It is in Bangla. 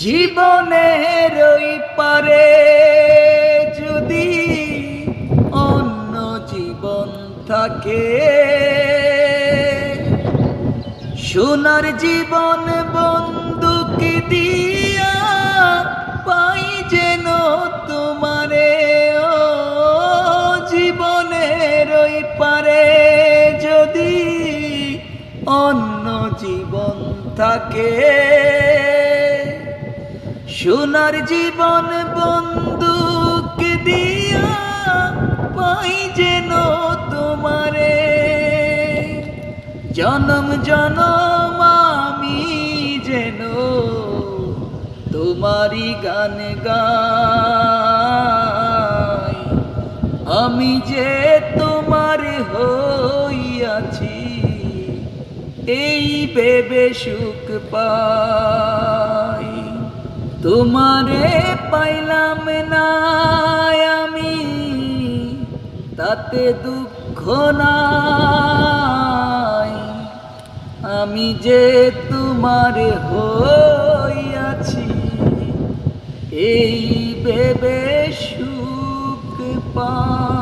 জীবনের ওই পারে যদি অন্য জীবন থাকে, সোনার জীবন বন্দুক দিয়া পাই যেন তোমারে। ও জীবনের ওই পারে যদি অন্য জীবন থাকে, সোনার জীবন বন্দুক দিয়া পাই যেন তোমারে। জনম জনম আমি যেন তোমারি গান গাই, আমি যে তোমার হইয়াছি এই ভেবে সুখ পাই। তোমারে পাইলাম না আমি তাতে দুঃখ নাই, আমি যে তোমার হইয়াছি এই ভেবে সুখ পাই।